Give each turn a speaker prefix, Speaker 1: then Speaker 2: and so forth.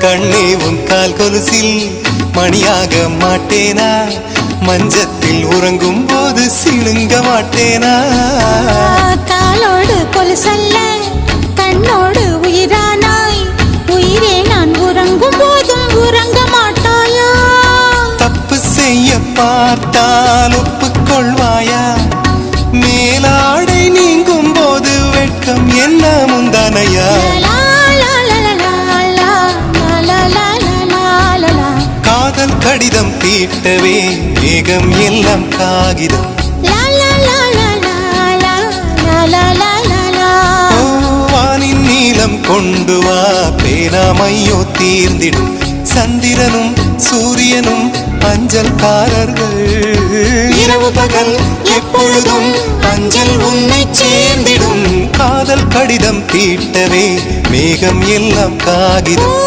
Speaker 1: கண்ணே உன் கால் கொலுசில் மணியாக மாட்டேனா? மஞ்சத்தில் உறங்கும் போது சிணுங்க மாட்டேனா?
Speaker 2: காலோடு கொலுசல்ல கண்ணோடு உயிரானாய், உயிரே நான் உறங்கும் போதும் உறங்க மாட்டாயா?
Speaker 1: தப்பு செய்ய பார்த்தால் ஒப்புக்கொள்வாயா? மேலாடை நீங்கும் போது வெட்கம் என்ன முந்தானையா? காதல் கடிதம் தீட்டவே மேகம் எல்லாம் காகிதம். வானின் நீலம் கொண்டு வா, பேராமையோ தீர்ந்திடும். சந்திரனும் சூரியனும் அஞ்சல்காரர்கள். இரவு பகல் எப்பொழுதும் அஞ்சல் உன்னை சேர்ந்திடும். காதல் கடிதம் தீட்டவே மேகம் எல்லாம் காகிதம்.